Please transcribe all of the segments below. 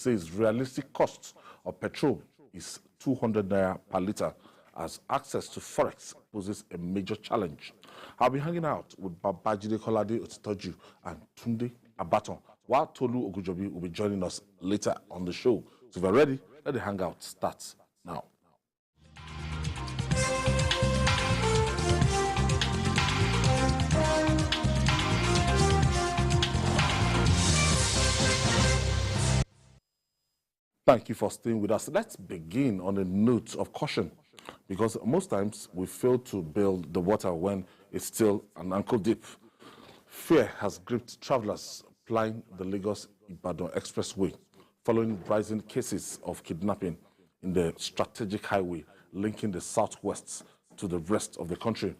says realistic cost of petrol is 200 naira per litre, as access to forex poses a major challenge. I'll be hanging out with Babajide Kolade Otitoju and Tunde Abaton, while Tolu Ogujobi will be joining us later on the show. So if you're ready, let the hangout start now. Thank you for staying with us. Let's begin on a note of caution, because most times we fail to build the water when it's still an ankle deep. Fear has gripped travelers plying the Lagos-Ibadan Expressway following rising cases of kidnapping in the strategic highway linking the southwest to the rest of the country.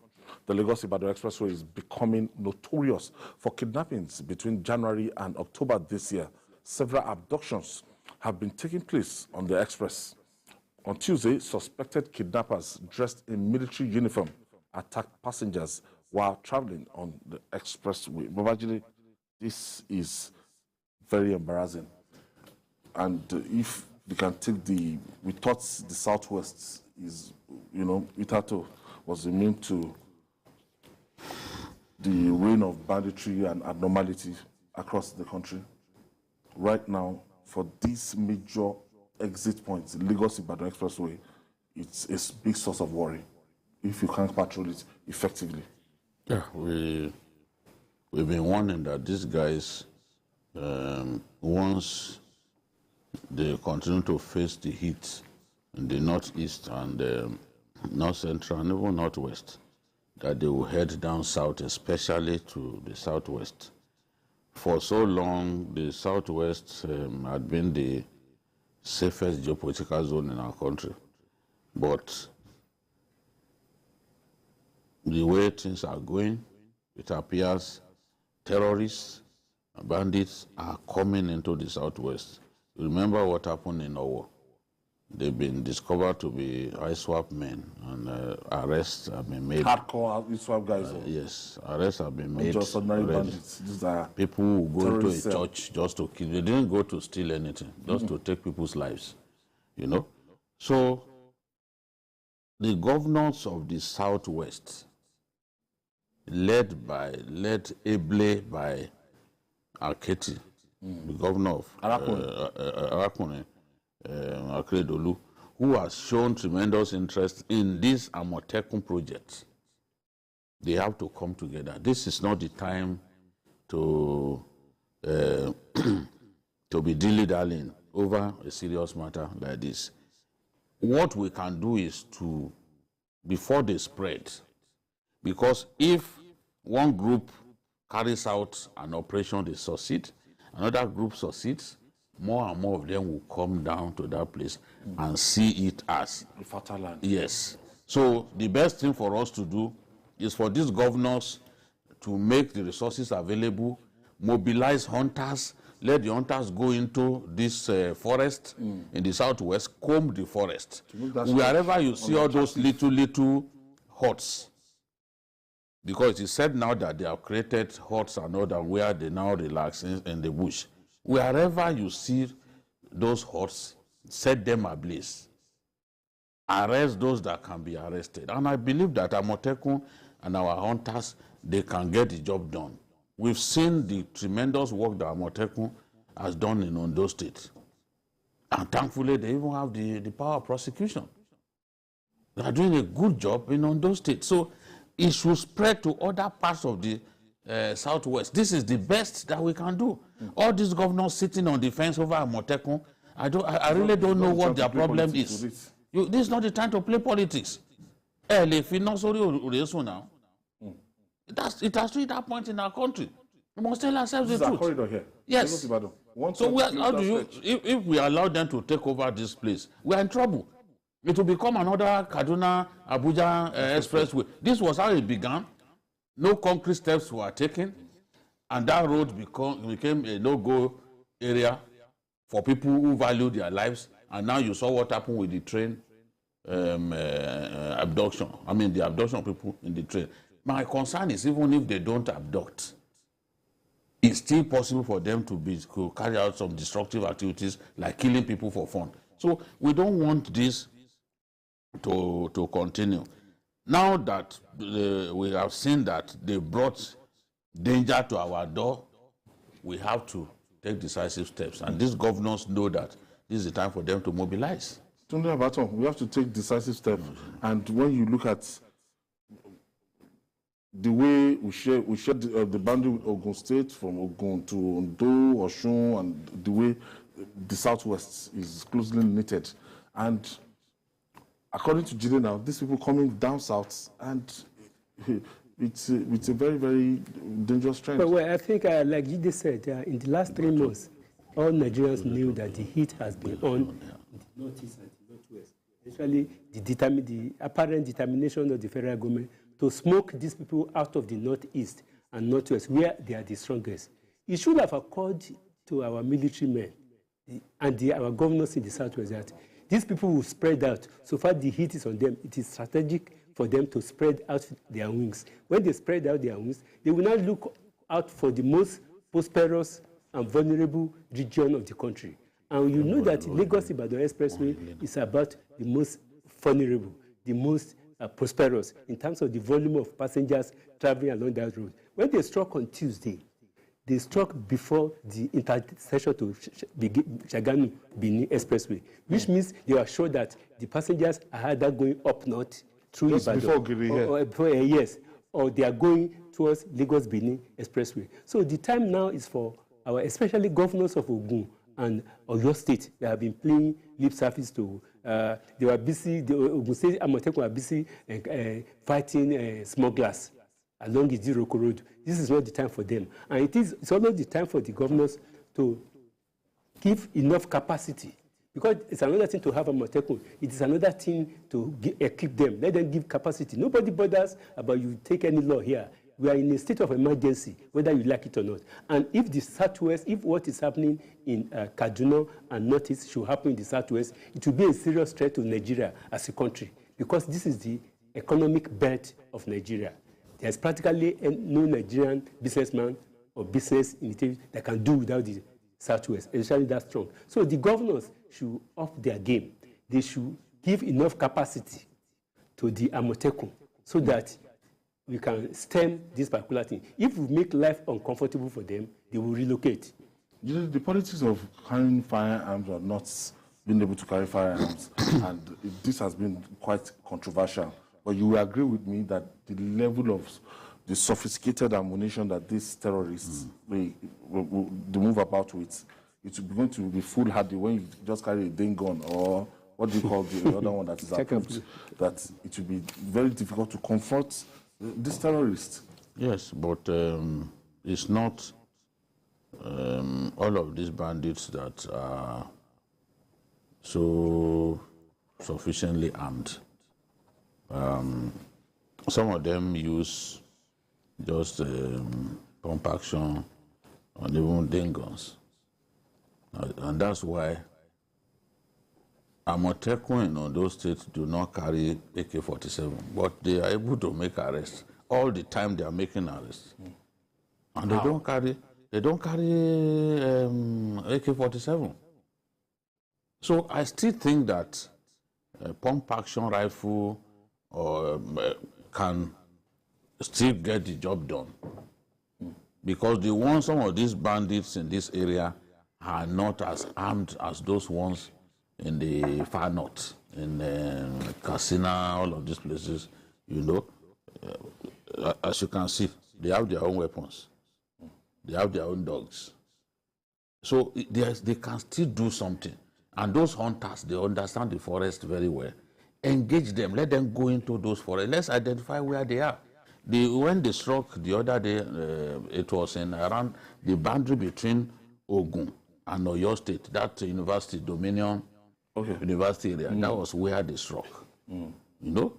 The Lagos-Ibadan Expressway is becoming notorious for kidnappings. Between January and October this year, several abductions have been taking place on the express. On Tuesday, suspected kidnappers dressed in military uniform attacked passengers while traveling on the expressway. Babajide, this is very embarrassing. And if we can take we thought the southwest is, Itato was immune to the reign of banditry and abnormality across the country. Right now, for these major exit points, Lagos-Ibadan Expressway, it's a big source of worry if you can't patrol it effectively. Yeah, we've been warning that these guys, once they continue to face the heat in the northeast and north central and even northwest, that they will head down south, especially to the southwest. For so long, the southwest had been the safest geopolitical zone in our country. But the way things are going, it appears terrorists and bandits are coming into the southwest. You remember what happened in Owo? They've been discovered to be ISWAP men, and arrests have been made. Hardcore ISWAP guys. Yes, arrests have been made. Just ordinary bandits. These are people who go into a church just to kill. They didn't go to steal anything, just to take people's lives. So the governors of the southwest, led ably by Aketi, the governor of Arakune, Akredolu, who has shown tremendous interest in this Amotekun project. They have to come together. This is not the time to be dilly-dallying over a serious matter like this. What we can do is to, before they spread, because if one group carries out an operation, they succeed, another group succeeds, more and more of them will come down to that place and see it as a fertile land. Yes. So the best thing for us to do is for these governors to make the resources available, mobilize hunters, let the hunters go into this forest in the southwest, comb the forest. Wherever you see all those little huts, because it is said now that they have created huts and all that where they now relax in the bush. Wherever you see those huts, set them ablaze. Arrest those that can be arrested. And I believe that Amotekun and our hunters, they can get the job done. We've seen the tremendous work that Amotekun has done in Ondo State. And thankfully, they even have the power of prosecution. They are doing a good job in Ondo State. So it should spread to other parts of the southwest. This is the best that we can do. All these governors sitting on the fence over Amotekun, I really don't know what their problem is. This is not the time to play politics. Now. It has reached that point in our country. We must tell ourselves the truth. Corridor here. Yes. So how do you, if we allow them to take over this place, we are in trouble. It will become another Kaduna-Abuja expressway. This was how it began. No concrete steps were taken, and that road became a no-go area for people who value their lives. And now you saw what happened with the train abduction. I mean, the abduction of people in the train. My concern is even if they don't abduct, it's still possible for them to carry out some destructive activities like killing people for fun. So we don't want this to continue. Now that we have seen that they brought danger to our door, we have to take decisive steps. And these governors know that this is the time for them to mobilize. We have to take decisive steps. And when you look at the way we share the boundary with Ogun State, from Ogun to Ondo, Osun, and the way the Southwest is closely knitted. And according to Jide now, these people coming down south, and it's a very, very dangerous trend. Well, I think, like Jide said, in the last 3 months, all Nigerians knew that the heat has been on in the northeast and the northwest. Especially the apparent determination of the federal government to smoke these people out of the northeast and northwest, where they are the strongest. It should have occurred to our military men and our governors in the southwest that these people will spread out. So far the heat is on them. It is strategic for them to spread out their wings. When they spread out their wings, they will not look out for the most prosperous and vulnerable region of the country. And you know that Lagos-Ibadan Expressway is about the most vulnerable, the most prosperous in terms of the volume of passengers traveling along that road. When they struck on Tuesday, they struck before the intersection to Shagamu-Benin Expressway, which means they are sure that the passengers are either going up north through Ibadan, yes, or they are going towards Lagos-Benin Expressway. So the time now is for our, especially governors of Ogun and Oyo State, they have been playing lip service to. They were busy. The Ogun State Amotekun were busy fighting smugglers along the Iroko Road. This is not the time for them, and it's also the time for the governors to give enough capacity, because it's another thing to have a Amotekun. It is another thing to equip them. Let them give capacity. Nobody bothers about you take any law here. We are in a state of emergency, whether you like it or not. And if the Southwest, if what is happening in Kaduna and Northeast should happen in the Southwest, it will be a serious threat to Nigeria as a country, because this is the economic belt of Nigeria. There's practically no Nigerian businessman or business initiative that can do without the Southwest, especially that strong. So the governors should up their game. They should give enough capacity to the Amotekun so that we can stem this particular thing. If we make life uncomfortable for them, they will relocate. You know, the politics of carrying firearms or not being able to carry firearms, and this has been quite controversial. But you will agree with me that the level of the sophisticated ammunition that these terrorists they move about with, it's going to be foolhardy when you just carry a ding gun, or what do you call the other one that is approved, that it will be very difficult to confront these terrorists. Yes, but it's not all of these bandits that are so sufficiently armed. Some of them use just pump action and even ding guns. And that's why Amotekun in those states do not carry AK-47, but they are able to make arrests. All the time they are making arrests. And they don't carry AK-47. So I still think that pump action rifle can still get the job done. Because some of these bandits in this area are not as armed as those ones in the far north, in Katsina, all of these places, you know. As you can see, they have their own weapons. They have their own dogs. So they can still do something. And those hunters, they understand the forest very well. Engage them, let them go into those forests. Let's identify where they are. When they struck the other day, it was in around the boundary between Ogun and Oyo State, that university, Dominion University area. That was where they struck. You know,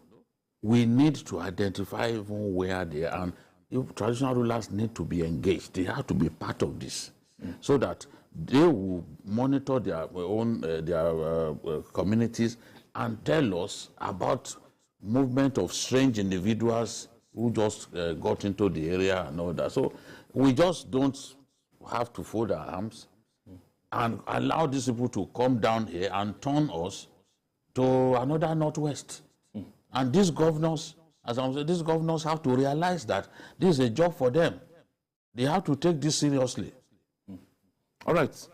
we need to identify even where they are. And if traditional rulers need to be engaged, they have to be part of this, so that they will monitor their own communities and tell us about movement of strange individuals who just got into the area and all that. So we just don't have to fold our arms and allow these people to come down here and turn us to another Northwest. And these governors, as I'm saying, these governors have to realize that this is a job for them. They have to take this seriously. All right.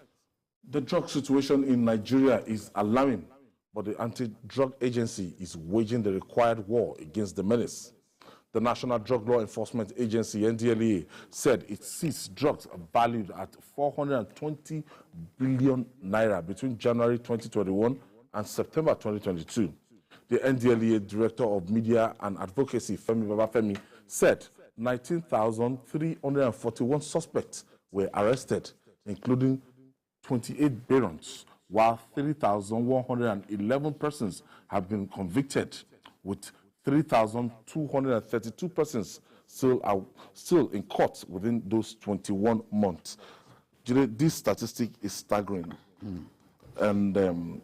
The drug situation in Nigeria is alarming, but the anti-drug agency is waging the required war against the menace. The National Drug Law Enforcement Agency, NDLEA, said it seized drugs valued at 420 billion naira between January 2021 and September 2022. The NDLEA Director of Media and Advocacy, Femi Babafemi, said 19,341 suspects were arrested, including 28 barons, while 3,111 persons have been convicted, with 3,232 persons still in court within those 21 months. This statistic is staggering. And the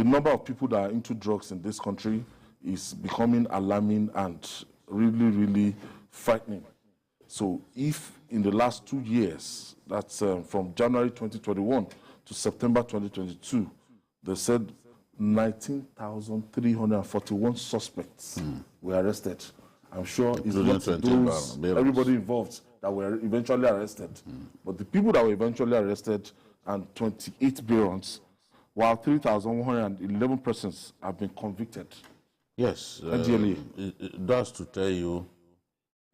number of people that are into drugs in this country is becoming alarming and really, really frightening. So if in the last 2 years, that's from January 2021 to September 2022, they said 19,341 suspects were arrested. I'm sure it's not those, everybody involved that were eventually arrested. But the people that were eventually arrested and 28 barons, while 3,111 persons have been convicted. Yes, that's to tell you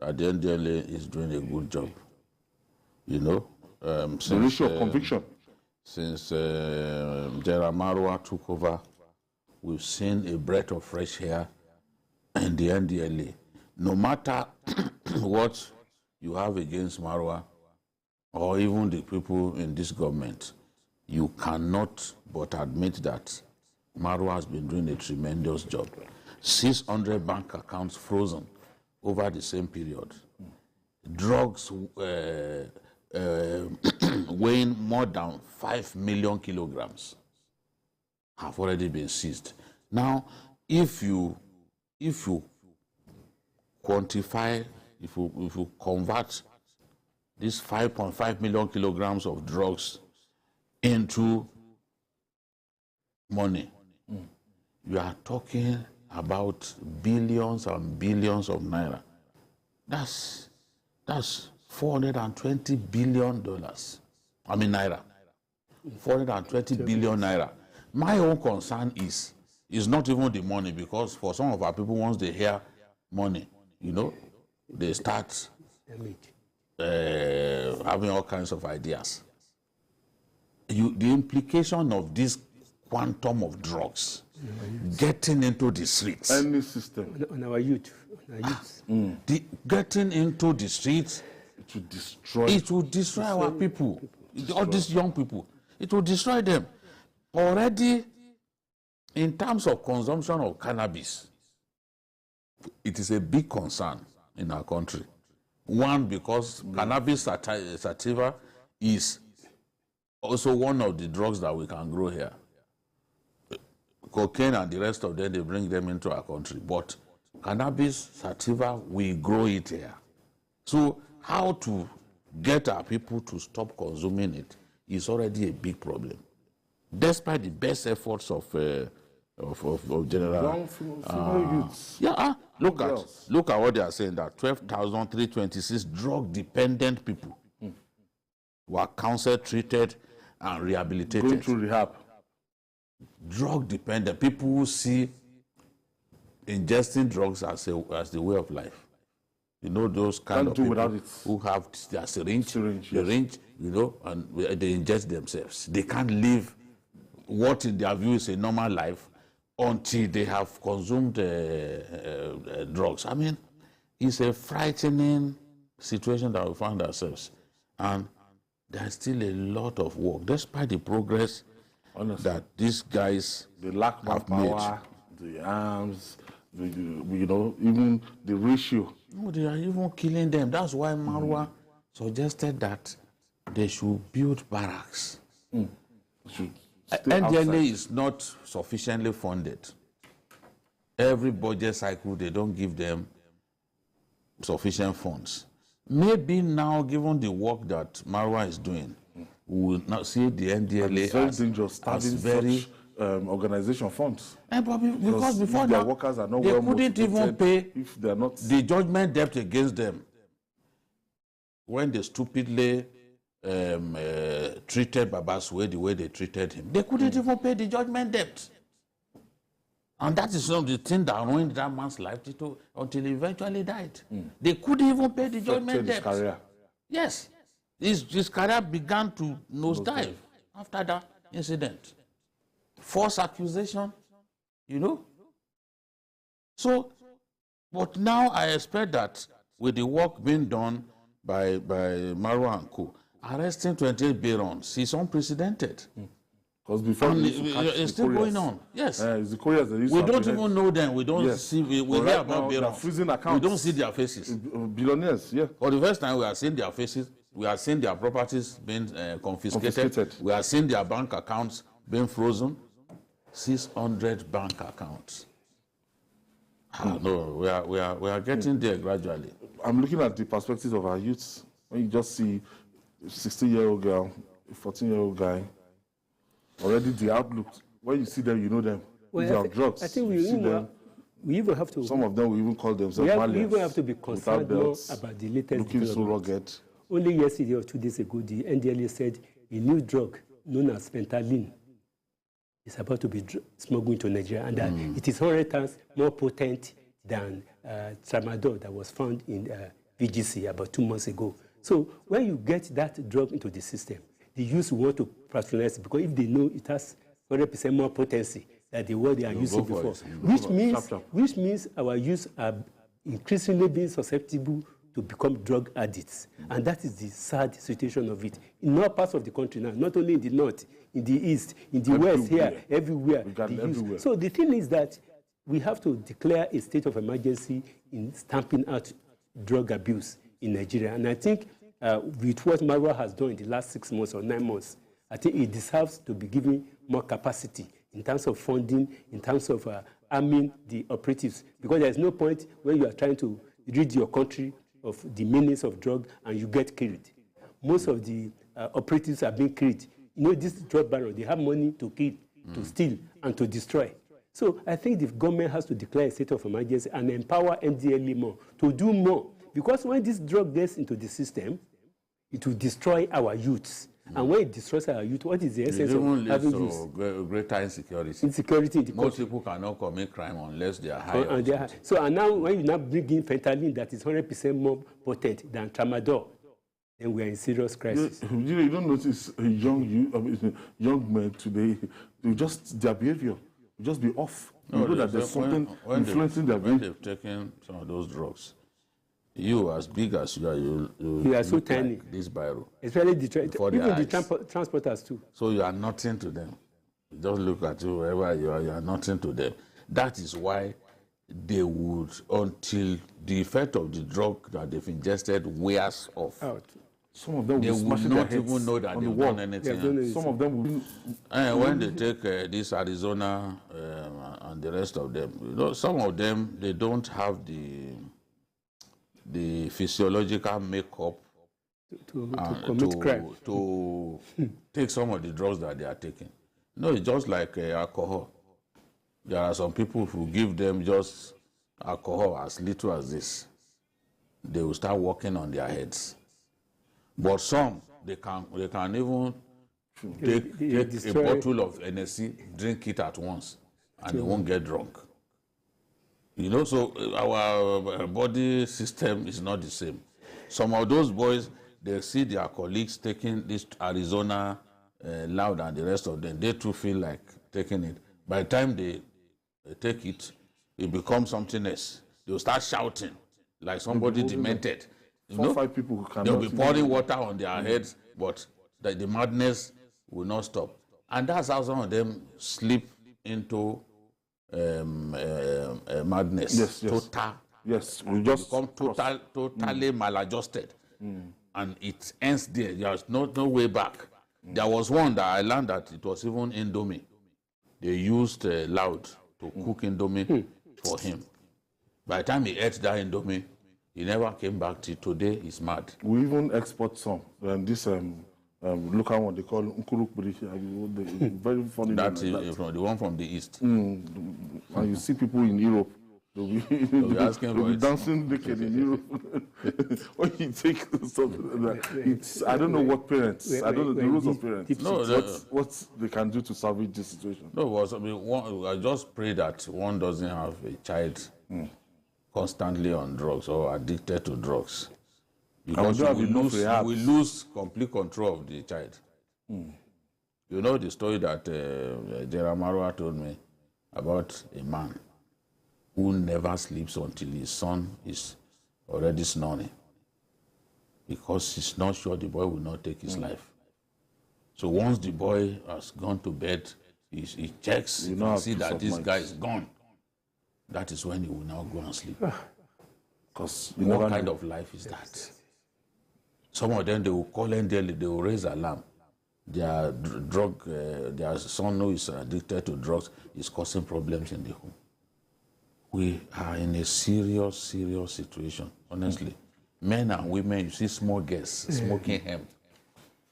that the NDLA is doing a good job. You know, the ratio of conviction. Since General Marwa took over, we've seen a breath of fresh air in the NDLA. No matter what you have against Marwa, or even the people in this government, you cannot but admit that Marwa has been doing a tremendous job. 600 bank accounts frozen over the same period. Drugs weighing more than 5 million kilograms have already been seized. Now, if you quantify, if you convert these 5.5 million kilograms of drugs into money, you are talking about billions and billions of naira. That's $420 billion. I mean naira. 420 billion naira. My own concern is not even the money, because for some of our people, once they hear money, you know, they start having all kinds of ideas. The implication of this quantum of drugs getting into the streets. Any system. On our youth. Getting into the streets. It will destroy our people. All these young people. It will destroy them. Already, in terms of consumption of cannabis, it is a big concern in our country. One, because cannabis sativa is also one of the drugs that we can grow here. Cocaine and the rest of them, they bring them into our country. But cannabis sativa, we grow it here. So how to get our people to stop consuming it is already a big problem. Despite the best efforts of General youths. Look at what they are saying, that 12,326 drug-dependent people were counseled, treated, and rehabilitated. Going through rehab. Drug-dependent people who see ingesting drugs as the way of life. You know, those kind of people who have their syringe, you know, and they ingest themselves. They can't live what in their view is a normal life until they have consumed drugs. I mean, it's a frightening situation that we find ourselves. And there's still a lot of work, despite the progress that these guys have made. The arms, you know, even the ratio. No, they are even killing them. That's why Marwa suggested that they should build barracks. NDLA is not sufficiently funded. Every budget cycle, they don't give them sufficient funds. Maybe now, given the work that Marwa is doing, we will not see the NDLA very dangerous as very... such organization funds. Because before their now, workers are not they well couldn't even motivated, pay if they're not the judgment debt against them when they stupidly treated Babaswe the way they treated him. They couldn't even pay the judgment debt. And that is some of the things that ruined that man's life until he eventually died. They couldn't even pay the judgment debt. His career. Yes. His career began to nosedive after that incident. False accusation, you know. So, but now I expect that with the work being done by Marwa and Co., arresting 28 barons is unprecedented. Because before it's still going on. Yes. It's the couriers that we don't even know them. We don't see. We hear about barons. Freezing accounts. We don't see their faces. Billionaires, yeah. For the first time, we are seeing their faces. We are seeing their properties being confiscated. We are seeing their bank accounts being frozen. 600 bank accounts. No, we are getting there gradually. I'm looking at the perspectives of our youths. When you just see a 16-year-old girl, a 14-year-old guy, already the outlook. When you see them, you know them. Well, if they have drugs, I think we even have to. Some of them will even call themselves we even have to be concerned more about the latest looking so rugged. Only yesterday or 2 days ago, the NDLA said a new drug known as fentanyl is about to be smuggled into Nigeria, and that it is 100 times more potent than tramadol that was found in VGC about 2 months ago. So when you get that drug into the system, the youth want to patronize it because if they know it has 100% more potency than the one they are using before, which means our youth are increasingly being susceptible to become drug addicts. And that is the sad situation of it. In all parts of the country now, not only in the north, in the east, in the west, here, everywhere. So the thing is that we have to declare a state of emergency in stamping out drug abuse in Nigeria. And I think with what Marwa has done in the last 6 months or 9 months, I think it deserves to be given more capacity in terms of funding, in terms of arming the operatives. Because there is no point when you are trying to rid your country of the menace of drug and you get killed. Most of the operatives are being killed. You know, this drug baron, they have money to kill, to steal, and to destroy. So I think the government has to declare a state of emergency and empower NDLA more to do more. Because when this drug gets into the system, it will destroy our youths. And when it destroys our youth, what is the essence of having this? Greater insecurity. Insecurity in the Most country. people cannot commit crime unless they are high. And now when you now bring in fentanyl that is 100% more potent than tramadol, then we are in serious crisis. You don't notice a young men today, their behavior will just be off. You know that there's something influencing their behavior. When they've taken some of those drugs, you, as big as you are, you are so tiny. Like this biro. Especially even the transporters too. So you are nothing to them. Just look at you wherever you are nothing to them. That is why they would, until the effect of the drug that they've ingested wears off. Some of them they will not even know that they've done anything. Some of them will. When they take this Arizona and the rest of them, you know, some of them, they don't have the physiological makeup to commit crime. To take some of the drugs that they are taking. No, it's just like alcohol. There are some people who give them just alcohol as little as this. They will start working on their heads. But some, they can even take a bottle of NSC, drink it at once, and they won't get drunk. You know, so our body system is not the same. Some of those boys, they see their colleagues taking this Arizona loud and the rest of them. They too feel like taking it. By the time they take it, it becomes something else. They'll start shouting like somebody demented. You know? 5 people who cannot. They'll be pouring water on their heads, but the madness will not stop. And that's how some of them slip into madness. Yes. Total. Yes, we just become totally maladjusted. And it ends there. There's no way back. There was one that I learned that it was even Indomie. They used loud to cook Indomie for him. By the time he ate that Indomie, He never came back till today. He's mad. We even export some. This local one they call Nkurukburi. Very funny. That's the one from the east. And you see people in Europe. They'll be dancing naked in Europe. When you take something like that, I don't know what parents, I don't know the rules of parents. What they can do to salvage this situation. No, I just pray that one doesn't have a child constantly on drugs or addicted to drugs. Because we lose complete control of the child. You know the story that Gerard Marwa told me about a man who never sleeps until his son is already snoring, because he's not sure the boy will not take his life. So once the boy has gone to bed, he checks and see that this guy is gone. That is when he will now go and sleep. What kind of life is that? Some of them, they will call in daily, they will raise alarm. Their son who is addicted to drugs is causing problems in the home. We are in a serious, serious situation, honestly. Men and women, you see small girls smoking hemp.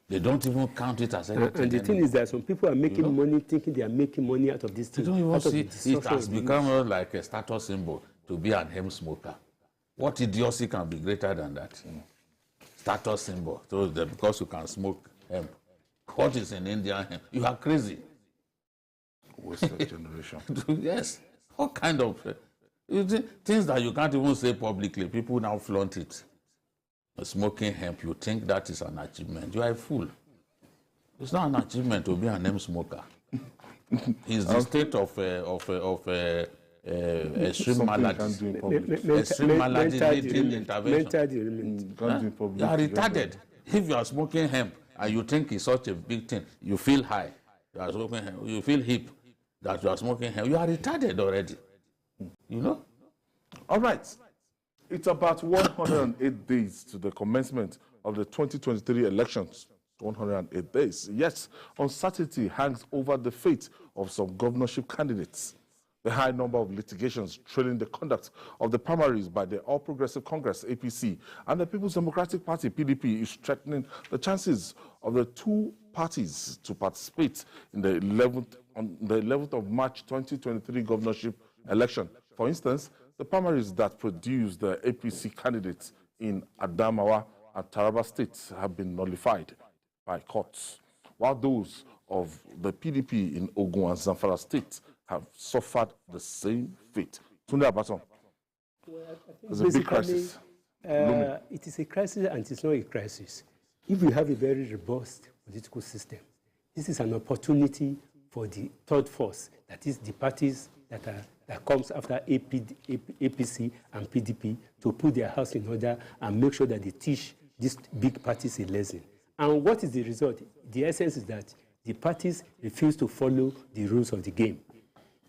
They don't even count it as anything. And the thing is that some people are making money, thinking they are making money out of this thing. They don't even see it has become like a status symbol to be an hemp smoker. What idiocy can be greater than that? Status symbol. So because you can smoke hemp. What is in India hemp? You are crazy. Wasted generation. Yes. What kind of... things that you can't even say publicly, people now flaunt it. Smoking hemp, you think that is an achievement. You are a fool. It's not an achievement to be an hemp smoker. It's the state of extreme malady. Extreme malady needing intervention. You are retarded. If you are smoking hemp and you think it's such a big thing, you feel high. You are smoking hemp, you feel hip that you are smoking hemp. You are retarded already. You know? All right. It's about 108 days to the commencement of the 2023 elections. 108 days. Yes, uncertainty hangs over the fate of some governorship candidates. The high number of litigations trailing the conduct of the primaries by the All Progressive Congress, APC, and the People's Democratic Party, PDP, is threatening the chances of the two parties to participate in the 11th of March 2023 governorship election. For instance, the primaries that produced the APC candidates in Adamawa and Taraba states have been nullified by courts, while those of the PDP in Ogun and Zamfara states have suffered the same fate. Tunde Abaton, there's a big crisis. It is a crisis and it's not a crisis. If we have a very robust political system, this is an opportunity for the third force, that is the parties that comes after APC and PDP, to put their house in order and make sure that they teach these big parties a lesson. And what is the result? The essence is that the parties refuse to follow the rules of the game.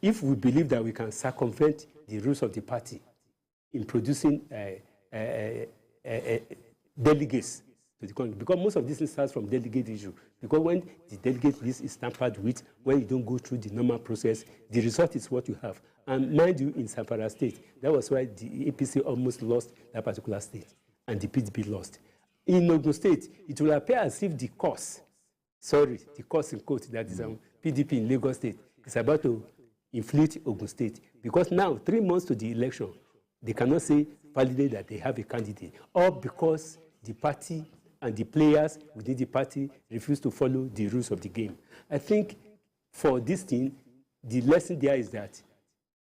If we believe that we can circumvent the rules of the party in producing delegates to the country, because most of this starts from delegate issue, because when the delegate list is tampered with, when you don't go through the normal process, the result is what you have. And mind you, in Zamfara state, that was why the APC almost lost that particular state, and the PDP lost. In Ogun state, it will appear as if the course in quote, that is PDP in Lagos state, is about to inflate Ogun state. Because now, 3 months to the election, they cannot say validate that they have a candidate, or because the party and the players within the party refuse to follow the rules of the game. I think for this thing, the lesson there is that,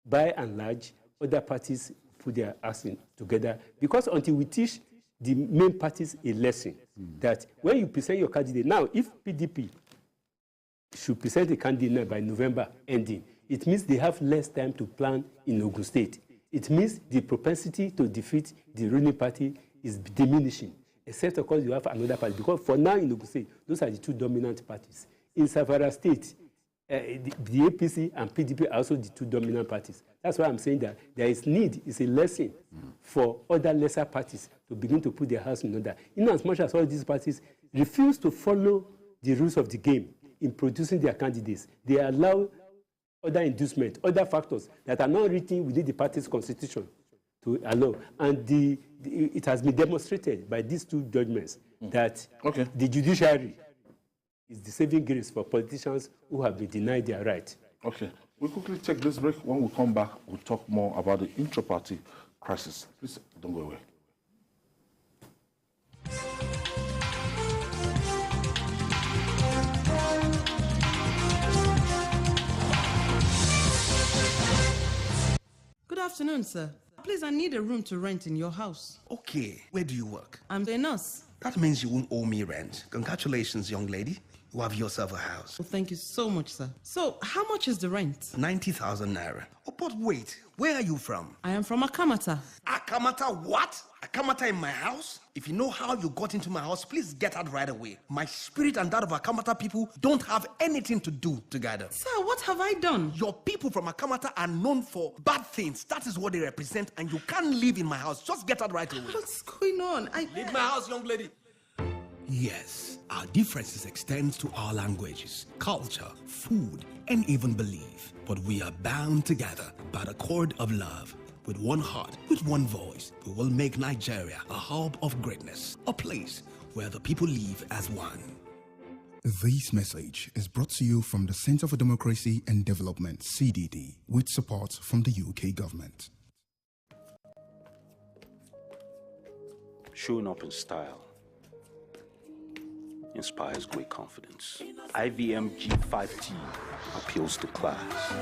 by and large, other parties put their acts together, because until we teach the main parties a lesson, that when you present your candidate, now if PDP should present a candidate by November ending, it means they have less time to plan in Ogun State. It means the propensity to defeat the ruling party is diminishing, except of course you have another party, because for now in Ogun State, those are the two dominant parties. In Zamfara State, the APC and PDP are also the two dominant parties. That's why I'm saying that there is need, it's a lesson for other lesser parties to begin to put their house in order. In as much as all these parties refuse to follow the rules of the game in producing their candidates, they allow other inducement, other factors that are not written within the party's constitution to allow. And it has been demonstrated by these two judgments that the judiciary is the saving grace for politicians who have been denied their right. Okay. We'll quickly take this break. When we come back, we'll talk more about the intra-party crisis. Please don't go away. Good afternoon, sir. Please, I need a room to rent in your house. Okay, where do you work? I'm a nurse. That means you won't owe me rent. Congratulations, young lady. You have yourself a house. Well, thank you so much, sir. So, how much is the rent? 90,000 naira. Oh, but wait, where are you from? I am from Akamata. Akamata what? Akamata in my house? If you know how you got into my house, please get out right away. My spirit and that of Akamata people don't have anything to do together. Sir, what have I done? Your people from Akamata are known for bad things. That is what they represent, and you can't live in my house. Just get out right away. What's going on? Leave my house, young lady. Yes, our differences extend to our languages, culture, food, and even belief. But we are bound together by the cord of love. With one heart, with one voice, we will make Nigeria a hub of greatness, a place where the people live as one. This message is brought to you from the Center for Democracy and Development, CDD, with support from the UK government. Showing up in style inspires great confidence. IVM G5T appeals to class.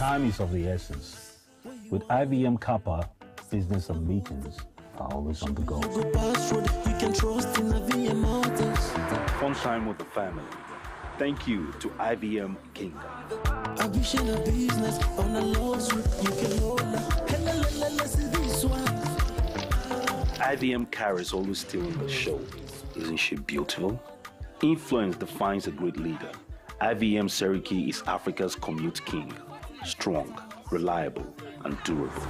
Time is of the essence. With IVM Kappa, business and meetings are always on the go. Fun time with the family. Thank you to IVM Kingdom. IVM carries always stealing the show. Isn't she beautiful? Influence defines a great leader. IVM Seriki is Africa's commute king. Strong, reliable, and durable.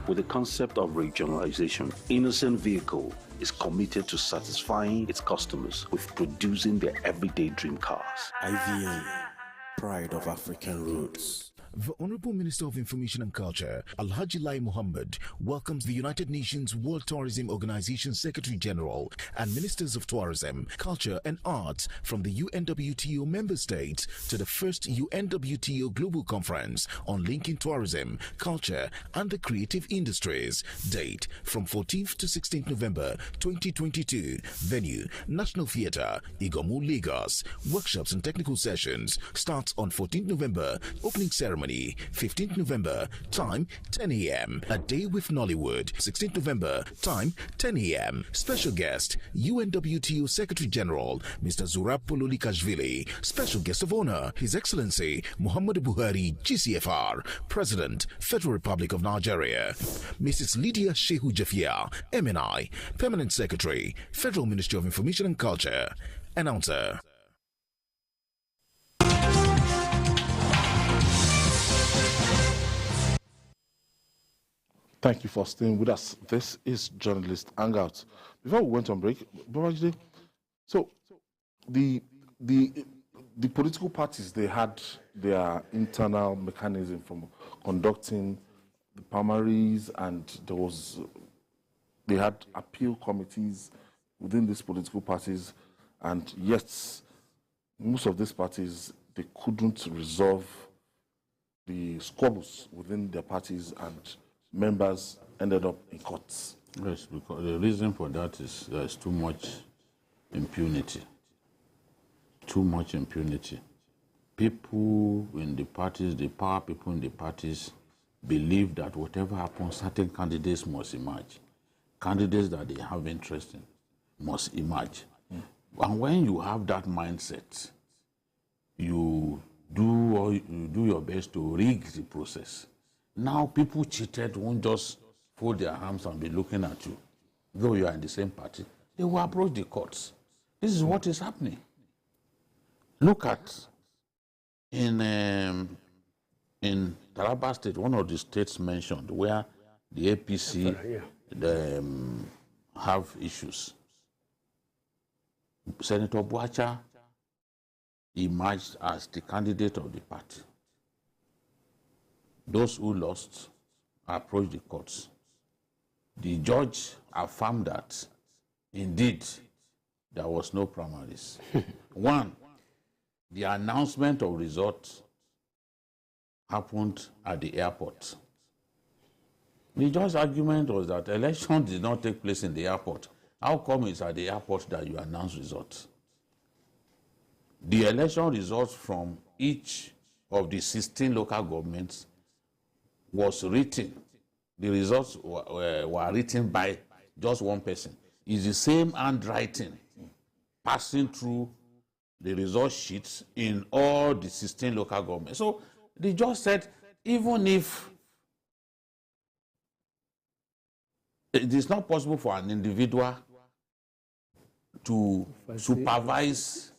With the concept of regionalization, Innocent Vehicle is committed to satisfying its customers with producing their everyday dream cars. IVM, pride of African roots. The Honorable Minister of Information and Culture, Alhaji Lai Mohammed, welcomes the United Nations World Tourism Organization Secretary General and Ministers of Tourism, Culture and Arts from the UNWTO member states to the first UNWTO Global Conference on linking tourism, culture and the creative industries. Date from 14th to 16th November 2022. Venue, National Theatre, Igomu, Lagos. Workshops and technical sessions starts on 14th November. Opening ceremony 15th November, time 10 a.m. A day with Nollywood, 16th November, time 10 a.m. Special guest, UNWTO Secretary General, Mr. Zurab Pololikashvili. Special guest of honor, His Excellency Muhammadu Buhari, GCFR, President, Federal Republic of Nigeria. Mrs. Lydia Shehu Jafia, MNI, Permanent Secretary, Federal Ministry of Information and Culture. Announcer. Thank you for staying with us. This is Journalist Hangout. Before we went on break, Babajide, so the political parties, they had their internal mechanism from conducting the primaries, and they had appeal committees within these political parties, and yet most of these parties, they couldn't resolve the squabbles within their parties, and members ended up in courts. Yes, because the reason for that is there's too much impunity. Too much impunity. People in the parties, the power people in the parties, believe that whatever happens, certain candidates must emerge. Candidates that they have interest in must emerge. And when you have that mindset, you do your best to rig the process. Now people cheated won't just fold their arms and be looking at you. Though you are in the same party, they will approach the courts. This is what is happening. Look at in Taraba State, one of the states mentioned where the APC have issues. Senator Buacha emerged as the candidate of the party. Those who lost approached the courts. The judge affirmed that, indeed, there was no primaries. One, the announcement of results happened at the airport. The judge's argument was that election did not take place in the airport. How come it's at the airport that you announce results? The election results from each of the 16 local governments was written. The results were written by just one person. It's the same handwriting passing through the result sheets in all the 16 local governments. So the judge said, even if it is not possible for an individual to supervise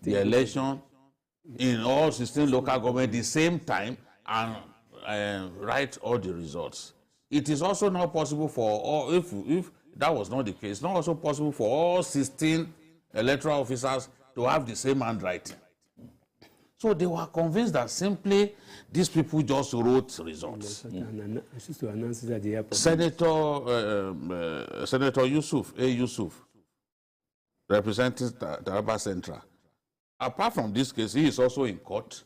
the election in all 16 local governments at the same time and write all the results, it is also not possible for all, if that was not the case, it's not also possible for all 16 electoral officers to have the same handwriting. So they were convinced that simply these people just wrote results. Senator Yusuf, Yusuf, representing Taraba Central. Apart from this case, he is also in court.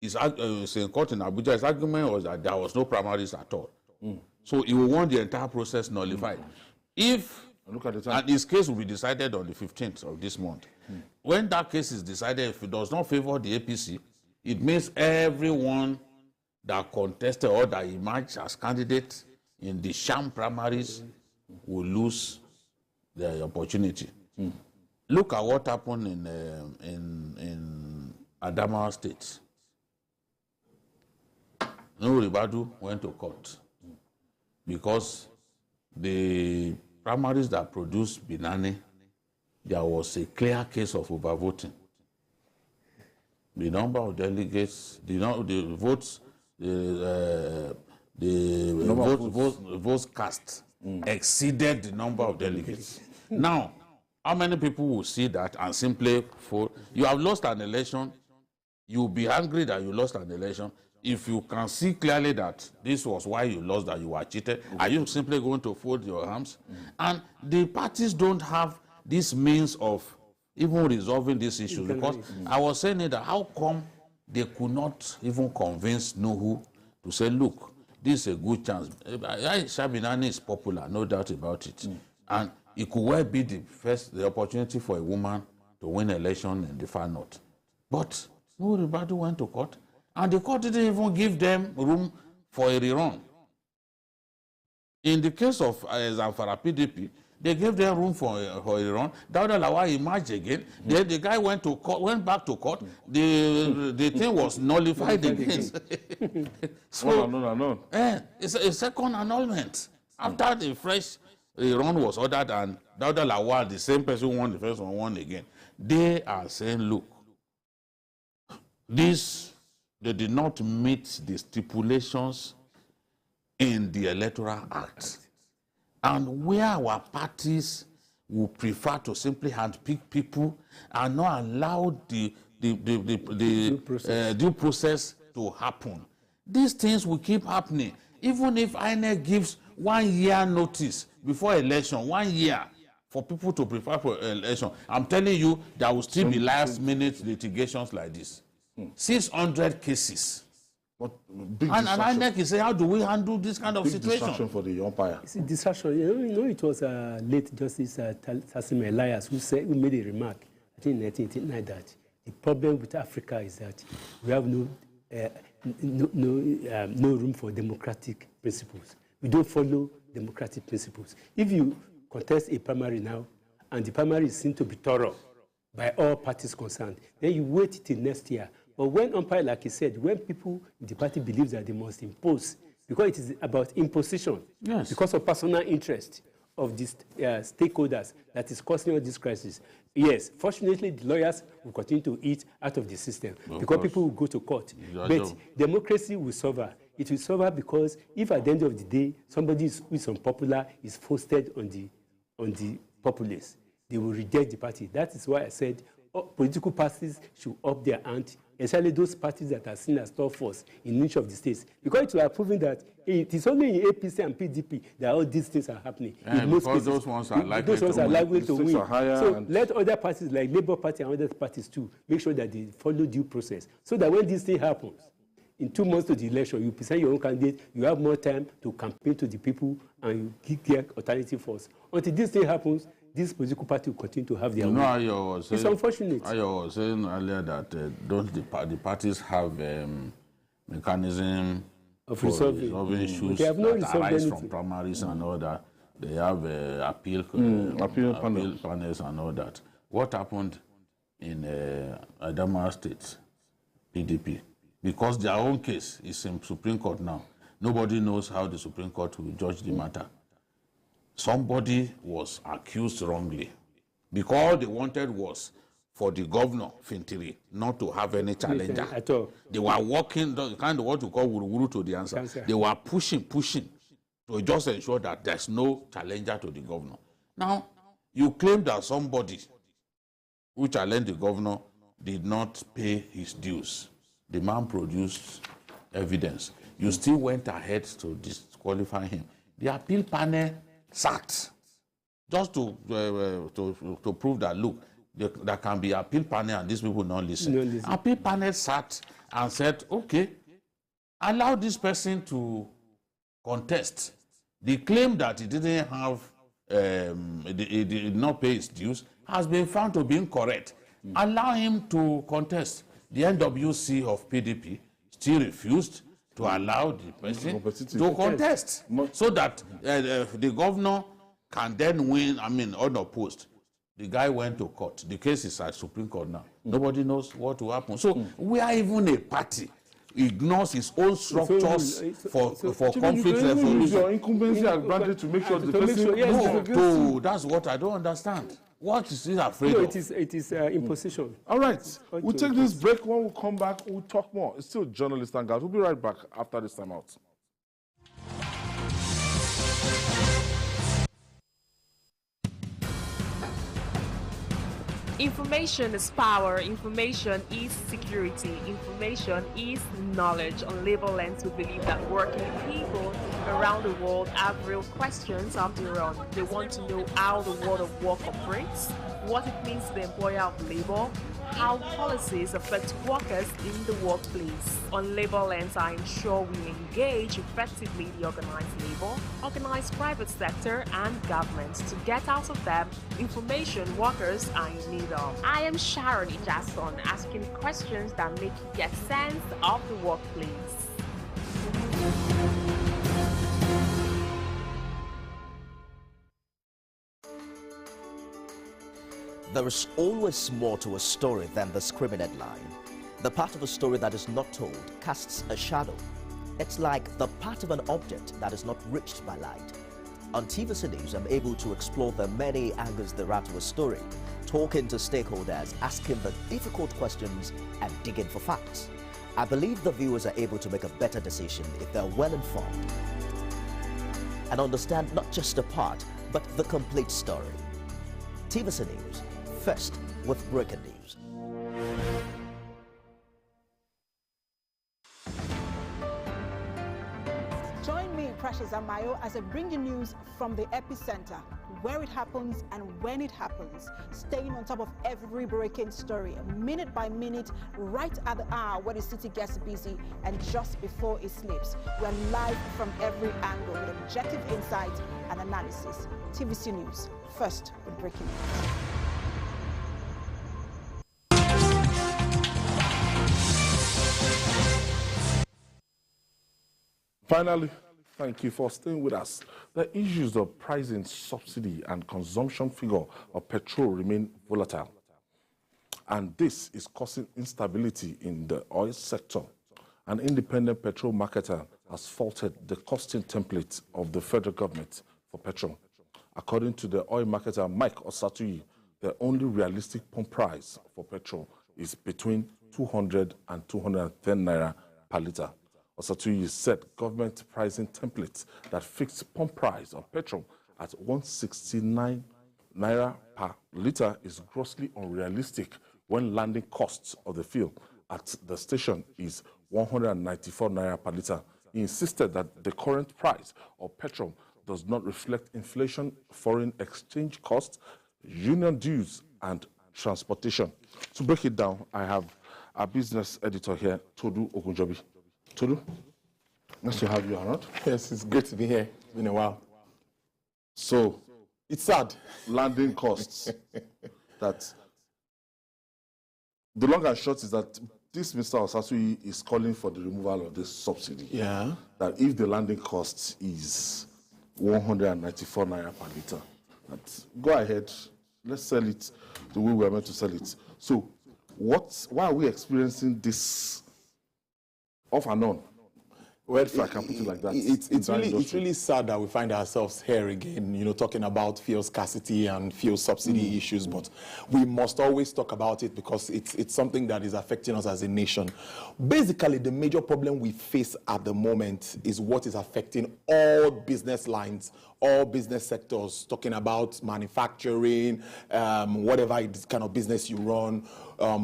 He's in court in Abuja. His argument was that there was no primaries at all. So he will want the entire process nullified. If, and his case will be decided on the 15th of this month. When that case is decided, if it does not favor the APC, it means everyone that contested or that emerged as candidates in the sham primaries will lose their opportunity. Look at what happened in Adamawa State. Nuhu Ribadu went to court because the primaries that produced Binani, there was a clear case of overvoting. The number of delegates, the votes, the votes cast exceeded the number of delegates. Now, how many people will see that and simply vote? You have lost an election, you'll be angry that you lost an election. If you can see clearly that this was why you lost, that you were cheated, are you simply going to fold your arms? And the parties don't have this means of even resolving this issue, because I was saying that how come they could not even convince Nuhu to say, look, this is a good chance. Shabinani is popular, no doubt about it. And it could well be the opportunity for a woman to win election in the far north. But Nuhu Ribadu went to court, and the court didn't even give them room for a rerun. In the case of Zamfara PDP, they gave them room for a rerun. Dawda Lawal emerged again. Then the guy went back to court. The thing was nullified again. So it's a second annulment. After the fresh rerun was ordered and Dawda Lawal, the same person who won the first one, won again. They are saying, look, they did not meet the stipulations in the Electoral Act. And where our parties would prefer to simply handpick people and not allow the due process to happen. These things will keep happening. Even if INEC gives 1 year notice before election, 1 year for people to prepare for election, I'm telling you, there will still be last-minute litigations like this. 600 cases. And INEC is saying, how do we handle this kind of situation? Distraction for the umpire. It's a distraction. You know, it was late Justice Tassim Elias who made a remark, I think in 1989, that the problem with Africa is that we have no room for democratic principles. We don't follow democratic principles. If you contest a primary now, and the primary is seen to be thorough by all parties concerned, then you wait till next year. But when umpire, like he said, when people in the party believe that they must impose, because it is about imposition, because of personal interest of these stakeholders that is causing all this crisis. Yes, fortunately, the lawyers will continue to eat out of the system because people will go to court. But democracy will suffer. It will suffer because if at the end of the day, somebody who is unpopular is foisted on the populace, they will reject the party. That is why I said political parties should up their ante, especially those parties that are seen as top force in each of the states. Because we are proving that it is only in APC and PDP that all these things are happening. Yeah, in most cases, those ones are likely to win. So and let other parties like Labour Party and other parties too make sure that they follow due process. So that when this thing happens, in 2 months to the election, you present your own candidate, you have more time to campaign to the people and you get alternative force. Until this thing happens, this political party will continue to have their own. It's unfortunate. I was saying earlier that don't the parties have mechanism of for resolving issues they have not that arise from primaries and all that. They have appeal panels and all that. What happened in Adamawa State, PDP? Because their own case is in Supreme Court now. Nobody knows how the Supreme Court will judge the matter. Somebody was accused wrongly because all they wanted was for the governor, Fintiri, not to have any challenger. At all. They were working, kind of what you call wuru to the answer. They were pushing to just ensure that there's no challenger to the governor. Now, you claim that somebody who challenged the governor did not pay his dues. The man produced evidence. You still went ahead to disqualify him. The appeal panel sat just to prove that, look, there can be appeal panel and these people not listen. Appeal panel sat and said, okay, allow this person to contest. The claim that he didn't have, he did not pay his dues has been found to be incorrect. Allow him to contest. The NWC of PDP still refused to allow the person to contest so that the governor can then win, unopposed. The guy went to court. The case is at Supreme Court now. Nobody knows what will happen. So we are even a party ignores its own structures for conflict resolution. Your incumbency are granted to make sure the person... That's what I don't understand. What is he afraid of? It is imposition. All right. We'll take this break. When we come back, we'll talk more. It's still Journalist Hangout. We'll be right back after this time out. Information is power, information is security, information is knowledge. On Labor Lens, we believe that working people around the world have real questions of their own. They want to know how the world of work operates, what it means to the employer of labor, how policies affect workers in the workplace. On Labor Lens, I ensure we engage effectively the organized labor, organized private sector, and government to get out of them information workers are in need of. I am Sharon Ijason, asking questions that make you get sense of the workplace. There is always more to a story than the screaming headline. The part of a story that is not told casts a shadow. It's like the part of an object that is not reached by light. On TVC News, I'm able to explore the many angles there are to a story, talking to stakeholders, asking the difficult questions, and digging for facts. I believe the viewers are able to make a better decision if they're well informed and understand not just a part, but the complete story. TVC News, first with breaking news. Join me, Precious Amayo, as I bring you news from the epicenter, where it happens and when it happens, staying on top of every breaking story, minute by minute, right at the hour where the city gets busy and just before it sleeps. We're live from every angle with objective insight and analysis. TVC News, first with breaking news. Finally, thank you for staying with us. The issues of pricing, subsidy, and consumption figure of petrol remain volatile. And this is causing instability in the oil sector. An independent petrol marketer has faulted the costing template of the federal government for petrol. According to the oil marketer Mike Osatuyi, the only realistic pump price for petrol is between 200 and 210 naira per litre. Osatuyi said government pricing templates that fix pump price of petrol at 169 naira per litre is grossly unrealistic when landing costs of the fuel at the station is 194 naira per litre. He insisted that the current price of petrol does not reflect inflation, foreign exchange costs, union dues, and transportation. To break it down, I have our business editor here, Todu Ogunjobi. Todu, nice to have you around. Yes, it's great to be here. It's been a while. So, it's sad. Landing costs. That the long and short is that this Mr. Osasui is calling for the removal of this subsidy. Yeah. That if the landing cost is 194 naira per litre, that go ahead, let's sell it the way we are meant to sell it. So, why are we experiencing this off and on? Well, if I can put it like that. It's really sad that we find ourselves here again, you know, talking about fuel scarcity and fuel subsidy issues, but we must always talk about it because it's something that is affecting us as a nation. Basically, the major problem we face at the moment is what is affecting all business lines, all business sectors, talking about manufacturing, whatever kind of business you run,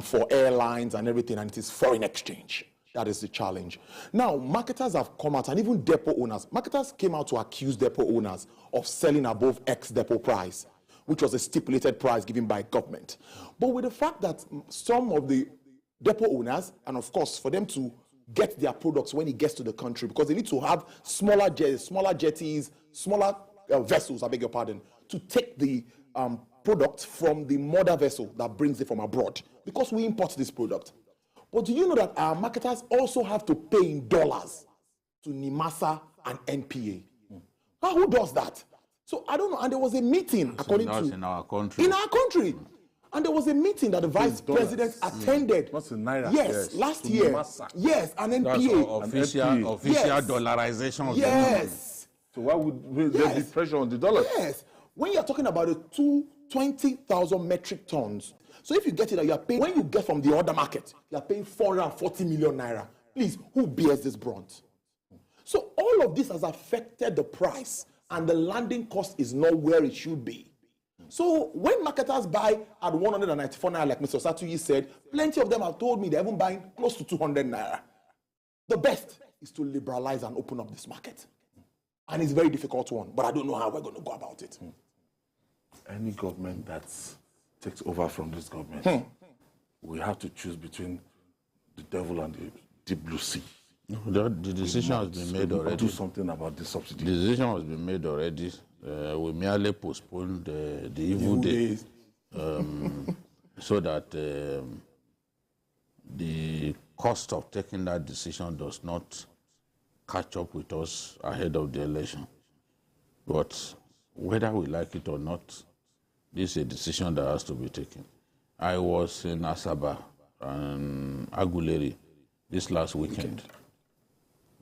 for airlines and everything, and it is foreign exchange. That is the challenge. Now, marketers have come out, and even depot owners. Marketers came out to accuse depot owners of selling above X depot price, which was a stipulated price given by government. But with the fact that some of the depot owners, and of course, for them to get their products when it gets to the country, because they need to have smaller jetties, smaller vessels, I beg your pardon, to take the product from the mother vessel that brings it from abroad, because we import this product. But do you know that our marketers also have to pay in dollars to NIMASA and NPA? Now, who does that? So I don't know. And there was a meeting, according to... in our country. In our country. And there was a meeting that the vice president attended. What's in Naira? Yes, last year. NIMASA. Yes, and NPA. That's official Yes. dollarization of the Yes. So why would there be pressure on the dollar? Yes. When you're talking about the 20,000 metric tons, so if you get it, you are paying, when you get from the other market, you are paying 440 million naira. Please, who bears this brunt? So all of this has affected the price, and the landing cost is not where it should be. So when marketers buy at 194 naira, like Mr. Satuyi said, plenty of them have told me they're even buying close to 200 naira. The best is to liberalize and open up this market. And it's a very difficult one, but I don't know how we're going to go about it. Any government that takes over from this government, we have to choose between the devil and the deep blue sea. The decision has been made already. Do something about this subsidy. The decision has been made already. We merely postponed the evil days so that the cost of taking that decision does not catch up with us ahead of the election. But whether we like it or not, this is a decision that has to be taken. I was in Asaba and Aguleri this last weekend.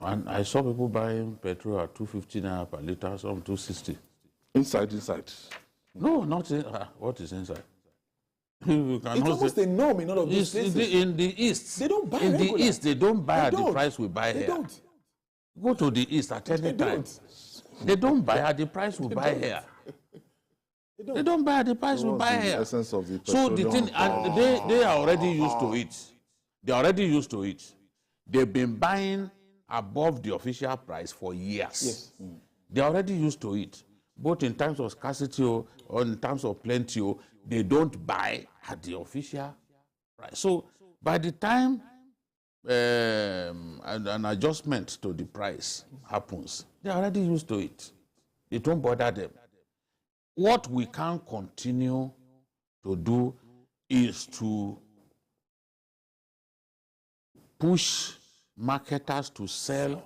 And I saw people buying petrol at 250 naira per litre, some 260. Inside? No, not in, what is inside? You it's almost a norm in all of these places. In the East. They don't buy in regular. the East, they don't buy at the price we buy here. They don't. Go to the East at any time. They don't buy at the price we buy here. They don't buy at the price we buy here. Essence of the so the thing, and they are already used to it. They are already used to it. They've been buying above the official price for years. Yes. They are already used to it. Both in terms of scarcity or in terms of plenty, they don't buy at the official price. So by the time an adjustment to the price happens, they're already used to it. It don't bother them. What we can continue to do is to push marketers to sell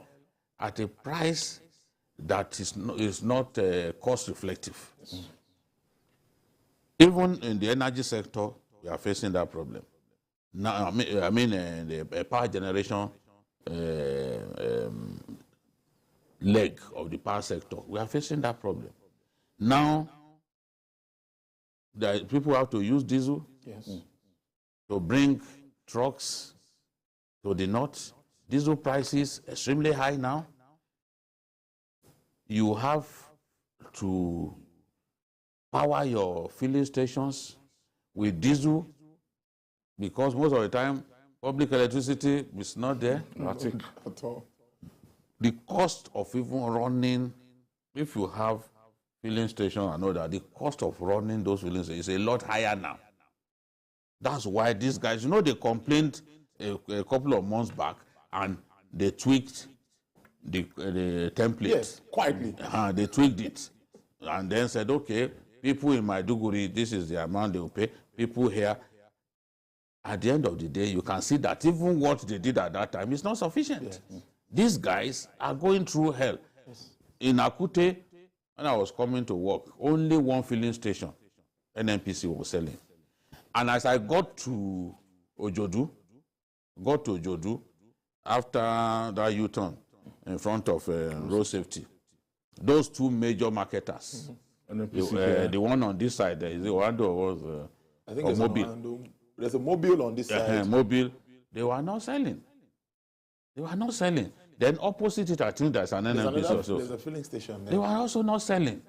at a price that is not cost reflective. Even in the energy sector, we are facing that problem. Now, I mean the power generation leg of the power sector, we are facing that problem. Now, people have to use diesel to bring trucks to the north. Diesel prices extremely high now. You have to power your filling stations with diesel because most of the time, public electricity is not there. Nothing at all. The cost of even running, if you have filling station and all that, the cost of running those filling stations is a lot higher now. That's why these guys, they complained a couple of months back and they tweaked the template. Yes, quietly. They tweaked it and then said, okay, people in Maiduguri, this is the amount they will pay. People here, at the end of the day, you can see that even what they did at that time is not sufficient. Yes. These guys are going through hell. Yes. In Akute, when I was coming to work, only one filling station, NNPC was selling. And as I got to Ojodu, after that U-turn in front of road safety, those two major marketers, the one on this side, is the one that was I think it's Mobile. There's a Mobile on this side. Mobile. They were not selling. Then opposite it, I think there's an NNPC also. There's a filling station there. They were also not selling.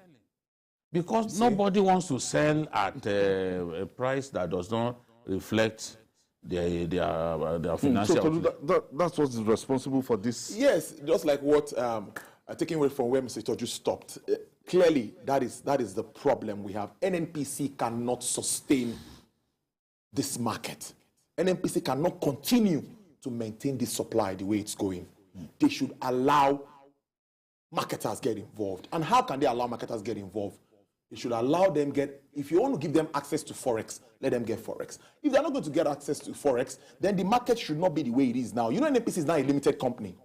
Because nobody wants to sell at a price that does not reflect their financial. So that's what's responsible for this. Yes, just like what taking away from where Mr. Toju stopped. Clearly, that is the problem we have. NNPC cannot sustain this market. NNPC cannot continue to maintain this supply the way it's going. They should allow marketers get involved. And how can they allow marketers get involved? They should allow them if you want to give them access to Forex, let them get Forex. If they're not going to get access to Forex, then the market should not be the way it is now. NNPC is now a limited company.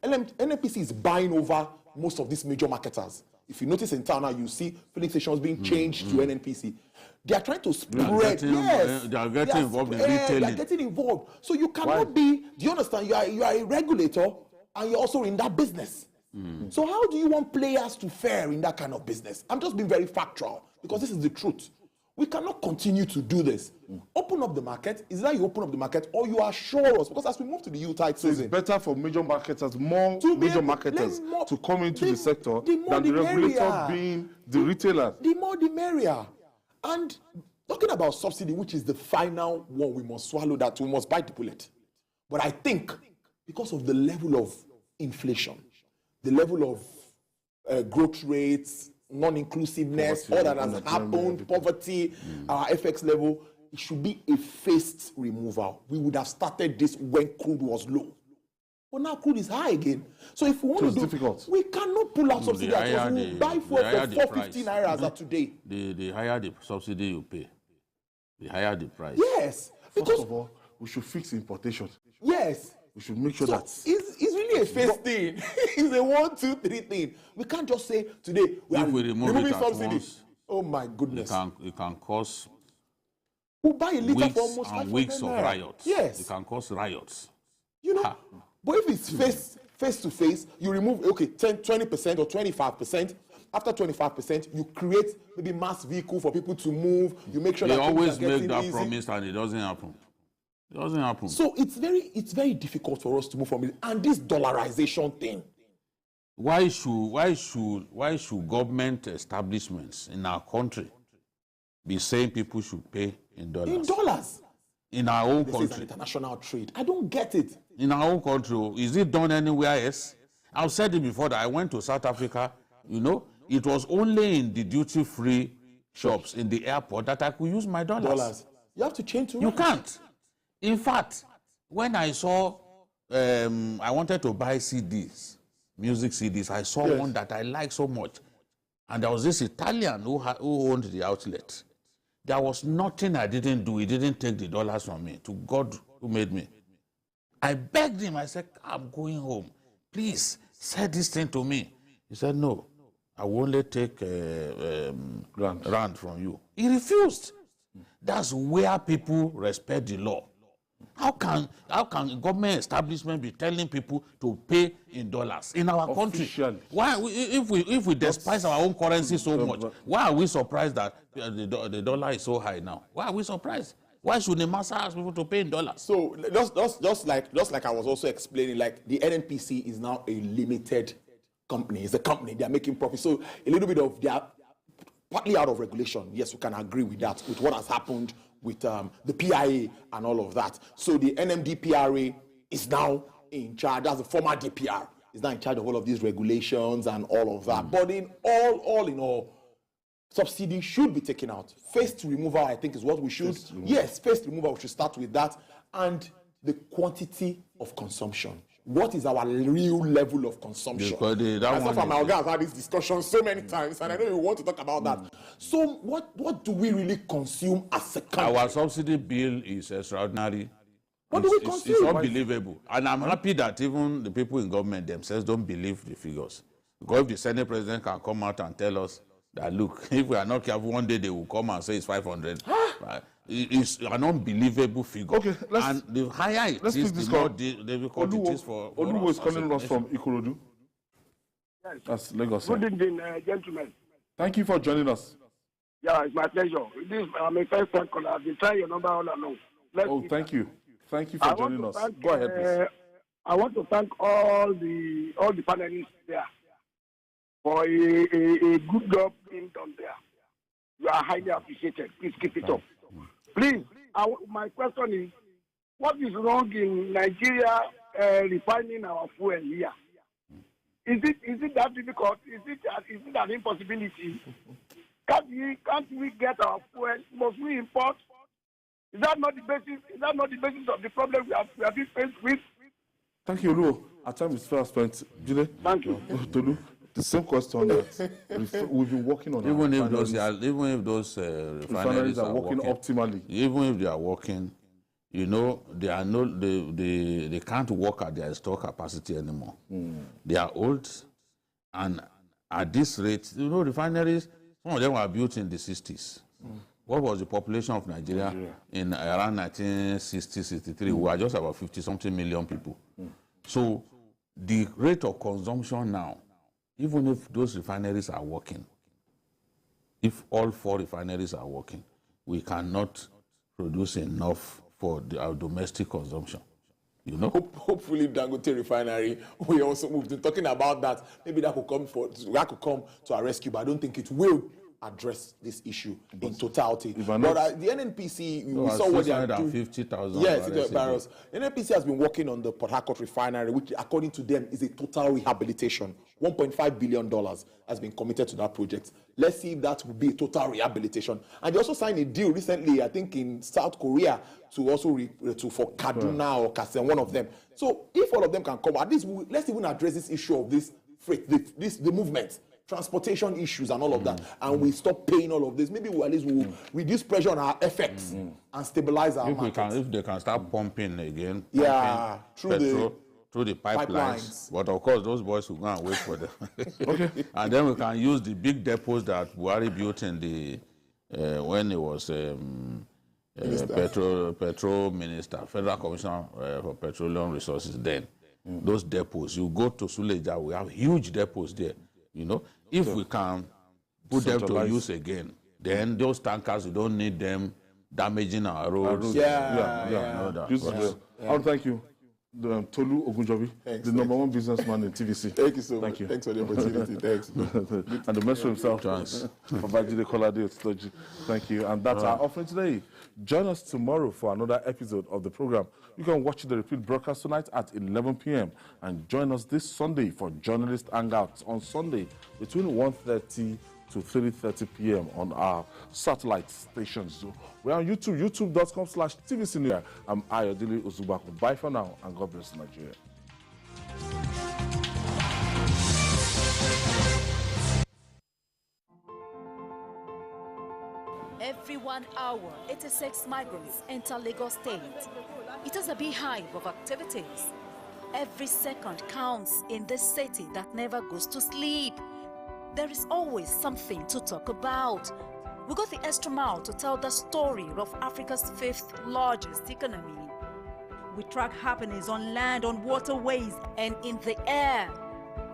NNPC is buying over most of these major marketers. If you notice in town now, you see filling stations being changed to NNPC. They are trying to spread. They are getting involved in retailing. They are getting involved. So you cannot be, do you understand? You are a regulator and you're also in that business. So how do you want players to fare in that kind of business? I'm just being very factual because this is the truth. We cannot continue to do this. Open up the market. Is that you open up the market or you assure us? Because as we move to the Yuletide season, it's better for major marketers, major marketers to come into the sector than the regulator being the retailer. The more the merrier. And talking about subsidy, which is the final one we must swallow, that we must bite the bullet. But I think because of the level of inflation, the level of growth rates, non-inclusiveness, all that has happened, poverty, our FX level, it should be a phased removal. We would have started this when crude was low. But now crude is high again. So if we want to do difficult. We cannot pull out subsidy. We buy fuel for 450 naira as of today. The higher the subsidy you pay, the higher the price. Yes. First of all, we should fix importation. Yes. We should make sure that it's really a phase thing. It's a 1, 2, 3 thing. We can't just say today we are removing subsidy. Oh my goodness! It can cause we'll buy a liter for almost 500 weeks of riots. Yes, it can cause riots. But if it's face to face, you remove 20% or 25%. After 25%, you create maybe mass vehicle for people to move. You make sure they that always make that easy. promise and it doesn't happen. It doesn't happen. So it's very difficult for us to move from it. And this dollarization thing. Why should government establishments in our country be saying people should pay in dollars? In dollars. In our own this country. This is an international trade. I don't get it. In our own country, is it done anywhere else? I've said it before that I went to South Africa, it was only in the duty-free shops in the airport that I could use my dollars. You have to change to You can't. In fact, when I saw, I wanted to buy CDs, music CDs, I saw one that I liked so much. And there was this Italian who owned the outlet. There was nothing I didn't do. He didn't take the dollars from me, to God who made me. I begged him. I said, I'm going home. Please, sell this thing to me. He said, no, I will only take rand from you. He refused. That's where people respect the law. How can government establishment be telling people to pay in dollars in our country? Why, if we despise our own currency so much, why are we surprised that the dollar is so high now? Why are we surprised? Why should the master ask people to pay in dollars? So just like I was also explaining, like the NNPC is now a limited company. It's a company. They are making profit. So a little bit of they are partly out of regulation. Yes, we can agree with that, with what has happened with the PIA and all of that. So the NMDPRA is now in charge. That's the former DPR. Is now in charge of all of these regulations and all of that. But in all in all, subsidy should be taken out. Phased removal, I think, is what we should. Yes, phased removal, we should start with that. And the quantity of consumption. What is our real level of consumption? Myself and my organs have had this discussion so many times, and I know you want to talk about that. So what do we really consume as a country? Our subsidy bill is extraordinary. What do we consume? It's unbelievable. And I'm happy that even the people in government themselves don't believe the figures. Because if the Senate President can come out and tell us that, look, if we are not careful, one day they will come and say it's 500. It's an unbelievable figure. Okay, and the higher it is, the more difficult it is for Oluwo is calling us from Ikorodu. Yes. That's Lagos. Good evening, gentlemen. Thank you for joining us. Yeah, it's my pleasure. I'm a first-time caller. I've been trying your number all along. Thank you. Thank you for joining us. Go ahead, please. I want to thank all the panelists there for a good job being done there. You are highly appreciated. Please keep it up. Please, my question is, what is wrong in Nigeria refining our fuel here? Is it that difficult? Is it an impossibility? Can't we get our fuel? Must we import? Is that not the basis? Is that not the basis of the problem we have been faced with? Thank you, Oluwo. Our time is fast spent. Jide, thank you. Tolu, the same question that we've been working on. Even if those refineries are working optimally, even if they are working, you know, they can't work at their store capacity anymore. They are old, and at this rate, you know, refineries, some of them were built in the 60s. What was the population of Nigeria in around 1960, 63? We were just about 50-something million people. So the rate of consumption now, even if those refineries are working, if all 4 refineries are working, we cannot produce enough for our domestic consumption. You know? Hopefully, Dangote refinery, we also moved to talking about that. Maybe that could come to our rescue, but I don't think it will address this issue in totality. But the NNPC, we saw what they are doing. 50,000 barrels. The NNPC has been working on the Port Harcourt refinery, which according to them is a total rehabilitation. $1.5 billion has been committed to that project. Let's see if that will be a total rehabilitation. And they also signed a deal recently, I think in South Korea, to also for Kaduna or Kasen, one of them. So if all of them can come, at least let's even address this issue of this freight, the movement, transportation issues and all of that, and we stop paying all of this. Maybe at least we'll reduce pressure on our FX and stabilize our market. If they can start pumping again, through the pipelines. But of course, those boys will go and wait for them. Okay. And then we can use the big depots that Buhari built in the when he was Petrol Minister, Federal Commissioner for Petroleum Resources. Then those depots, you go to Suleja, we have huge depots there. You know, if we can put them to use again, then those tankers, we don't need them damaging our roads. Thank you. Tolu Ogunjobi, the #1 businessman in TVC. Thank you so much. Thank you. Thanks for the opportunity. Thanks. And the master himself, Babajide Kolade Otoji. Thank you. And that's our offering today. Join us tomorrow for another episode of the program. You can watch the repeat broadcast tonight at 11 p.m. and join us this Sunday for Journalist Hangout on Sunday between 1:30 to 3:30 p.m. on our satellite stations. So we're on YouTube, youtube.com/TVC News. I'm Ayodele Ozubaku. Bye for now, and God bless Nigeria. Every 1 hour, 86 migrants enter Lagos State. It is a beehive of activities. Every second counts in this city that never goes to sleep. There is always something to talk about. We go the extra mile to tell the story of Africa's 5th largest economy. We track happenings on land, on waterways, and in the air.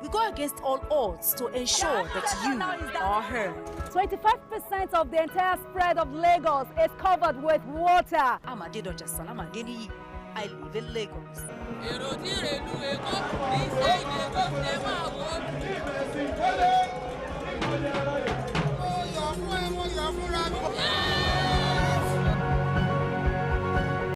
We go against all odds to ensure that you are heard. 25% of the entire spread of Lagos is covered with water. I live in Lagos.